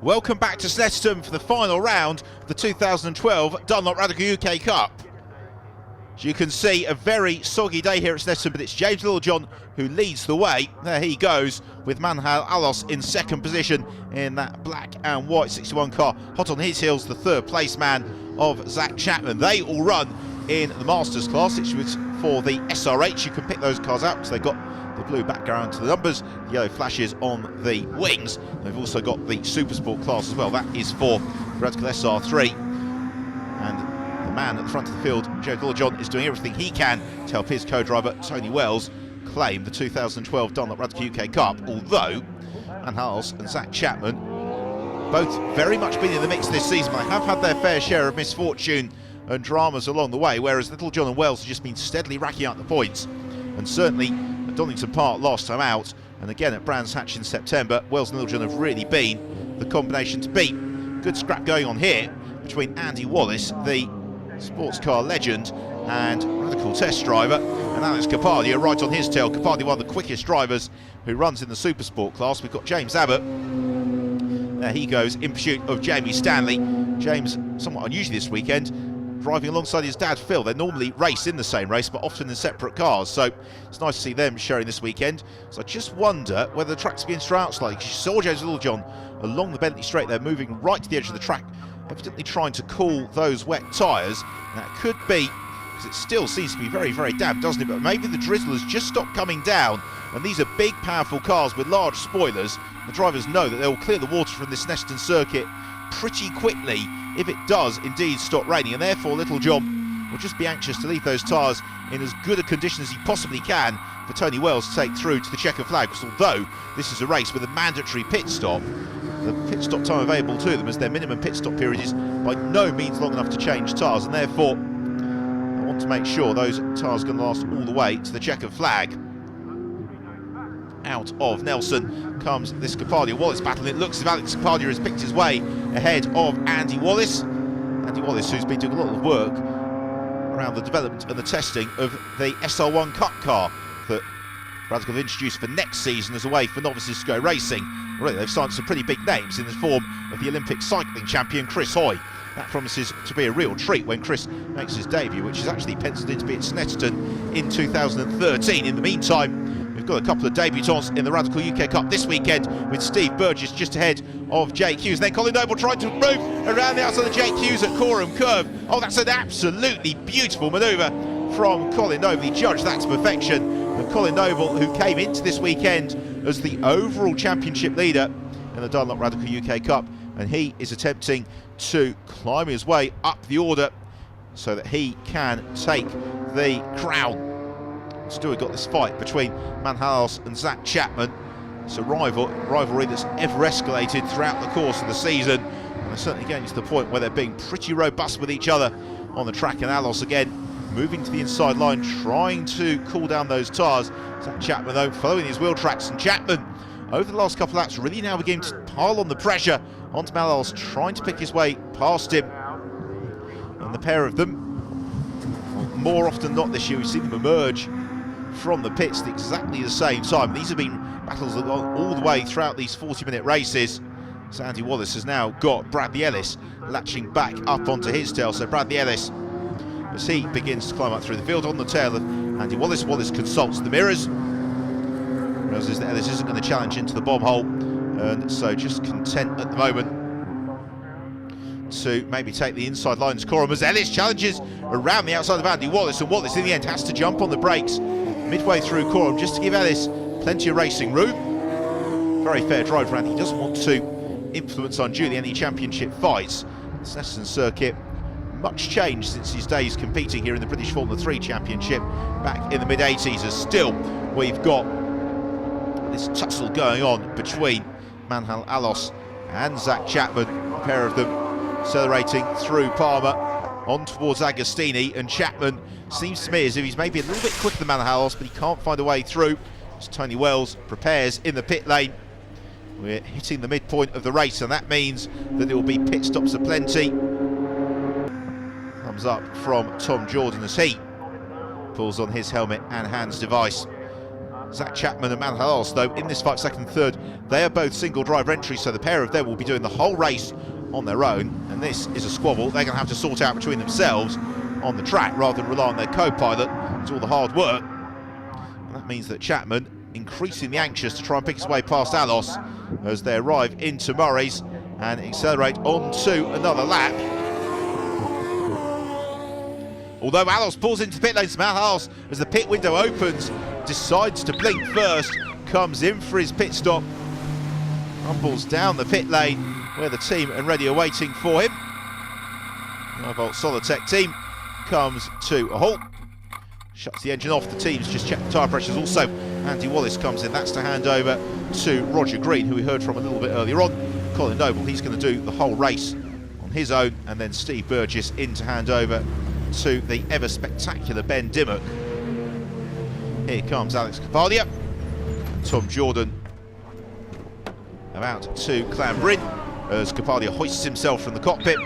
Welcome back to Snetterton for the final round of the 2012 Dunlop Radical UK Cup. As you can see, a very soggy day here at Snetterton, but it's James Littlejohn who leads the way. There he goes with Manhal Alos in second position in that black and white 61 car. Hot on his heels, the third place man of Zach Chapman. They all run in the Masters class, which was for the SRH. You can pick those cars out because they've got the blue background to the numbers, the yellow flashes on the wings. They've also got the Supersport class as well. That is for Radical SR3. And the man at the front of the field, James Littlejohn, is doing everything he can to help his co-driver, Tony Wells, claim the 2012 Dunlop Radical UK Cup. Although Manhals and Zach Chapman both very much been in the mix this season. They have had their fair share of misfortune and dramas along the way, whereas Littlejohn and Wells have just been steadily racking up the points. And certainly at Donington Park last time out, and again at Brands Hatch in September, Wells and Littlejohn have really been the combination to beat. Good scrap going on here between Andy Wallace, the sports car legend and Radical test driver, and Alex Capadia right on his tail. Capadia, one of the quickest drivers who runs in the Supersport class. We've got James Abbott. There he goes in pursuit of Jamie Stanley. James, somewhat unusually this weekend, driving alongside his dad Phil. They normally race in the same race, but often in separate cars, so it's nice to see them sharing this weekend. So I just wonder whether the track's being thrown out slightly. You saw James Littlejohn along the Bentley Straight there, moving right to the edge of the track, evidently trying to cool those wet tyres. That could be, because it still seems to be very, very damp, doesn't it? But maybe the drizzle has just stopped coming down, and these are big, powerful cars with large spoilers. The drivers know that they will clear the water from this Snetterton circuit pretty quickly if it does indeed stop raining, and therefore Littlejohn will just be anxious to leave those tyres in as good a condition as he possibly can for Tony Wells to take through to the checkered flag. Because although this is a race with a mandatory pit stop, the pit stop time available to them as their minimum pit stop period is by no means long enough to change tyres, and therefore I want to make sure those tyres are going to last all the way to the checkered flag. Out of Nelson comes this Capadia-Wallace battle. It looks as if Alex Capadia has picked his way ahead of Andy Wallace. Andy Wallace, who's been doing a lot of work around the development and the testing of the SR1 Cup car that Radical have introduced for next season as a way for novices to go racing. Really, they've signed some pretty big names in the form of the Olympic cycling champion Chris Hoy. That promises to be a real treat when Chris makes his debut, which is actually penciled in to be at Snetterton in 2013. In the meantime, we've got a couple of debutants in the Radical UK Cup this weekend, with Steve Burgess just ahead of Jake Hughes. And then Colin Noble trying to move around the outside of Jake Hughes at Coram Curve. Oh, that's an absolutely beautiful manoeuvre from Colin Noble. He judged that to perfection. And Colin Noble, who came into this weekend as the overall championship leader in the Dunlop Radical UK Cup, and he is attempting to climb his way up the order so that he can take the crown. Still, we've got this fight between Manhals and Zach Chapman. It's a rivalry that's ever escalated throughout the course of the season, and they're certainly getting to the point where they're being pretty robust with each other on the track. And Alos again moving to the inside line, trying to cool down those tyres. Zach Chapman, though, following his wheel tracks, and Chapman over the last couple of laps really now beginning to pile on the pressure onto Manhals, trying to pick his way past him. And the pair of them, more often than not this year, we've seen them emerge from the pits at exactly the same time. These have been battles that have gone all the way throughout these 40-minute races. So Andy Wallace has now got Bradley Ellis latching back up onto his tail. So Bradley Ellis, as he begins to climb up through the field on the tail of Andy Wallace, Wallace consults the mirrors, realises that Ellis isn't going to challenge into the bomb hole, and so just content at the moment to maybe take the inside line as Coram, as Ellis challenges around the outside of Andy Wallace, and Wallace in the end has to jump on the brakes midway through Coram just to give Ellis plenty of racing room. Very fair drive for Andy. He doesn't want to influence unduly any championship fights. The Snetterton circuit, much changed since his days competing here in the British Formula 3 Championship back in the mid-80s, as still we've got this tussle going on between Manhal Alos and Zach Chapman, a pair of them accelerating through Palmer on towards Agostini, and Chapman seems to me as if he's maybe a little bit quicker than Manhal Alos, but he can't find a way through as Tony Wells prepares in the pit lane. We're hitting the midpoint of the race, and that means that there will be pit stops aplenty. Thumbs up from Tom Jordan as he pulls on his helmet and hands device. Zach Chapman and Man Halas, though, in this fight, second and third, they are both single driver entries, so the pair of them will be doing the whole race on their own, and this is a squabble they're going to have to sort out between themselves on the track rather than rely on their co-pilot to do all the hard work. And that means that Chapman increasingly anxious to try and pick his way past Alos as they arrive into Murray's and accelerate on to another lap. Although Alos pulls into the pit lane, Man Halas, as the pit window opens, decides to blink first, comes in for his pit stop, rumbles down the pit lane where the team and ready are waiting for him. The 9-volt Solitech team comes to a halt, shuts the engine off. The team's just checked the tyre pressures. Also, Andy Wallace comes in. That's to hand over to Roger Green, who we heard from a little bit earlier on. Colin Noble, he's going to do the whole race on his own, and then Steve Burgess in to hand over to the ever spectacular Ben Dimmock. Here comes Alex Capadia, Tom Jordan about to clamber in as Capadia hoists himself from the cockpit.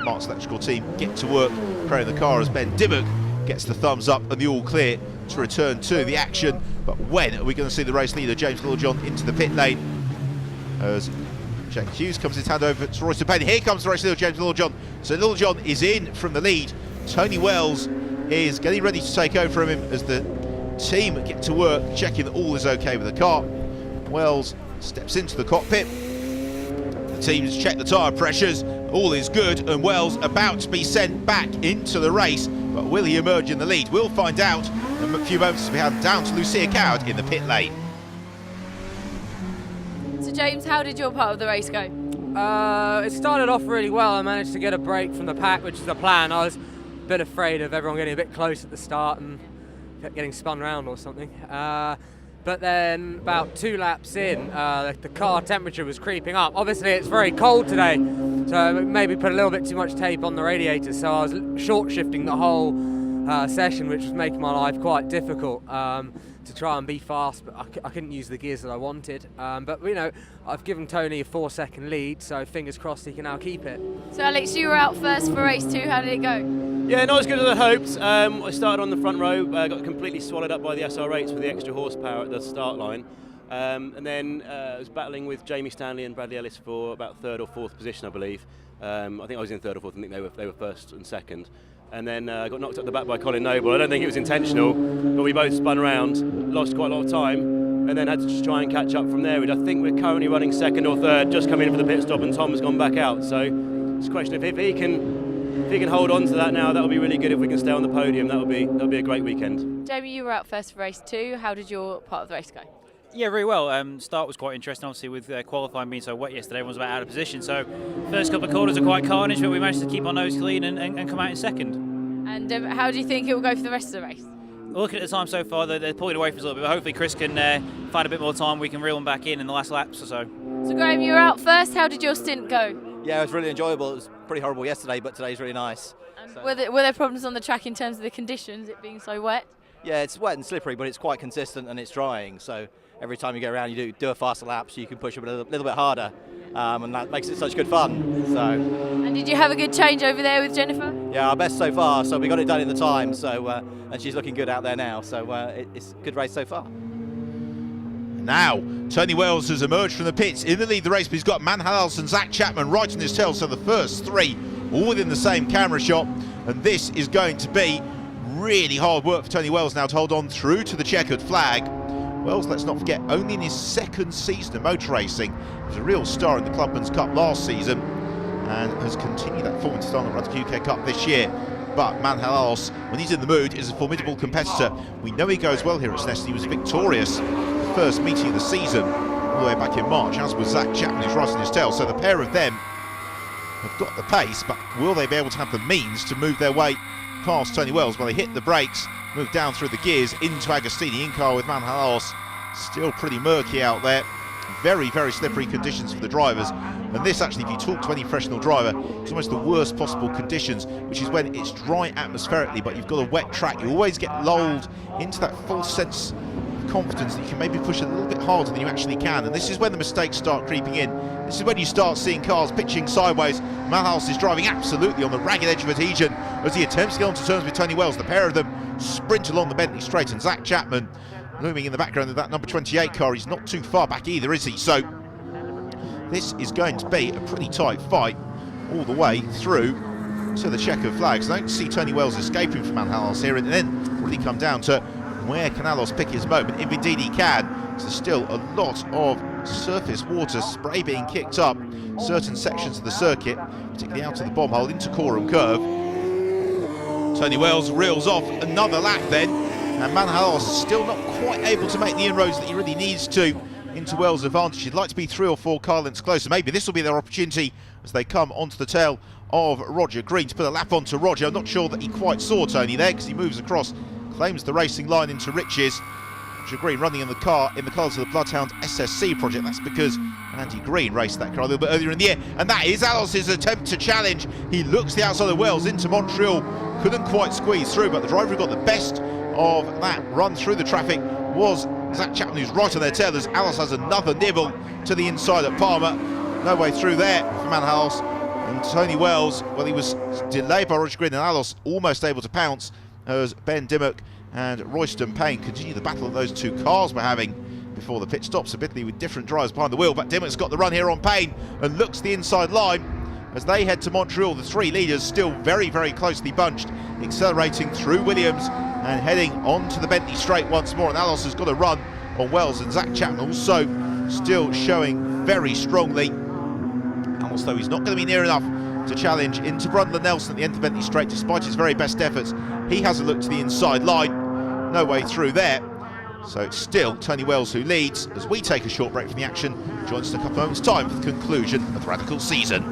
Mark's electrical team get to work preparing the car as Ben Dimmock gets the thumbs up and the all clear to return to the action. But when are we going to see the race leader James Littlejohn into the pit lane as Jake Hughes comes in to hand over to Royston Payne? Here comes the race leader James Littlejohn. So Littlejohn is in from the lead. Tony Wells is getting ready to take over from him as the team get to work checking that all is okay with the car. Wells steps into the cockpit. The teams check the tyre pressures, all is good, and Wells about to be sent back into the race, but will he emerge in the lead? We'll find out in a few moments as we hand down to Lucia Coward in the pit lane. So James, how did your part of the race go? It started off really well. I managed to get a break from the pack, which is the plan. I was a bit afraid of everyone getting a bit close at the start and getting spun round or something. But then about 2 laps in, the car temperature was creeping up. Obviously it's very cold today, so maybe put a little bit too much tape on the radiator, so I was short shifting the whole session, which was making my life quite difficult to try and be fast, but I couldn't use the gears that I wanted. But you know, I've given Tony a 4-second lead, so fingers crossed he can now keep it. So Alex, you were out first for race 2, how did it go? Yeah, not as good as I hoped. I started on the front row, got completely swallowed up by the SR8s with the extra horsepower at the start line. And then I was battling with Jamie Stanley and Bradley Ellis for about 3rd or 4th position, I believe. I think I was in 3rd or 4th, I think they were 1st and 2nd. And then I got knocked up the back by Colin Noble. I don't think it was intentional, but we both spun around, lost quite a lot of time, and then had to just try and catch up from there. I think we're currently running 2nd or 3rd, just coming in for the pit stop, and Tom has gone back out. So it's a question of if he can hold on to that now, that'll be really good. If we can stay on the podium, that'll be a great weekend. Jamie, you were out first for race 2. How did your part of the race go? Yeah, very well. Start was quite interesting, obviously, with qualifying being so wet yesterday. Everyone was about out of position. So first couple of corners are quite carnage, but we managed to keep our nose clean and come out in 2nd. And how do you think it will go for the rest of the race? Looking at the time so far, they're pulling away for us a little bit, but hopefully Chris can find a bit more time. We can reel them back in the last laps or so. So Graham, you were out first. How did your stint go? Yeah, it was really enjoyable. It was pretty horrible yesterday, but today's really nice. And were there problems on the track in terms of the conditions, it being so wet? Yeah, it's wet and slippery, but it's quite consistent and it's drying. So every time you go around, you do a faster lap, so you can push a little bit harder, and that makes it such good fun. So. And did you have a good change over there with Jennifer? Yeah, our best so far. So we got it done in the time. So and she's looking good out there now. So it's a good race so far. Now, Tony Wells has emerged from the pits in the lead of the race, but he's got Man Halas and Zach Chapman right on his tail, so the first 3 all within the same camera shot, and this is going to be really hard work for Tony Wells now to hold on through to the checkered flag. Wells, let's not forget, only in his 2nd season of motor racing. He was a real star in the Clubman's Cup last season and has continued that form into the Radical UK Cup this year. But Man Halas, when he's in the mood, is a formidable competitor. We know he goes well here at Snetterton. He was victorious the first meeting of the season all the way back in March, as was Zach Chapman, who's right on his tail. So the pair of them have got the pace, but will they be able to have the means to move their way past Tony Wells? Well, they hit the brakes, move down through the gears into Agostini, in car with Man Halas. Still pretty murky out there. Very, very slippery conditions for the drivers. And this actually, if you talk to any professional driver, it's almost the worst possible conditions, which is when it's dry atmospherically, but you've got a wet track. You always get lulled into that false sense of confidence that you can maybe push a little bit harder than you actually can. And this is when the mistakes start creeping in. This is when you start seeing cars pitching sideways. Man Halas is driving absolutely on the ragged edge of adhesion as he attempts to get onto terms with Tony Wells. The pair of them sprint along the Bentley straight, and Zach Chapman looming in the background of that number 28 car. He's not too far back either, is he? So this is going to be a pretty tight fight all the way through to the checkered flags. I don't see Tony Wells escaping from Manhalos here, and then really come down to where can Alos pick his moment. If indeed he can, there's still a lot of surface water spray being kicked up certain sections of the circuit, particularly out of the bomb hole into Coram Curve. Tony Wells reels off another lap then, and Manhalos is still not quite able to make the inroads that he really needs to into Wells' advantage. He'd like to be 3 or 4 car lengths closer. Maybe this will be their opportunity as they come onto the tail of Roger Green to put a lap onto Roger. I'm not sure that he quite saw Tony there because he moves across, claims the racing line into Riches. Roger Green running in the colours of the Bloodhound SSC project. That's because Andy Green raced that car a little bit earlier in the year, and that is Alos' attempt to challenge. He looks the outside of Wells into Montreal, couldn't quite squeeze through, but the driver who got the best of that run through the traffic was Zach Chapman, who's right on their tail as Alos has another nibble to the inside at Palmer. No way through there for Manhalos. And Tony Wells, well, he was delayed by Roger Green, and Alos almost able to pounce as Ben Dimmock and Royston Payne continue the battle that those two cars were having before the pit stops, admittedly with different drivers behind the wheel. But Dimmock's got the run here on Payne and looks the inside line as they head to Montreal. The 3 leaders still very, very closely bunched, accelerating through Williams and heading on to the Bentley straight once more. And Alos has got a run on Wells, and Zach Chapman also still showing very strongly. Alos, though, he's not going to be near enough to challenge into Brundle Nelson at the end of Bentley straight, despite his very best efforts. He has a look to the inside line, no way through there. So it's still Tony Wells who leads as we take a short break from the action. Joins us in a couple of moments' time for the conclusion of the Radical season.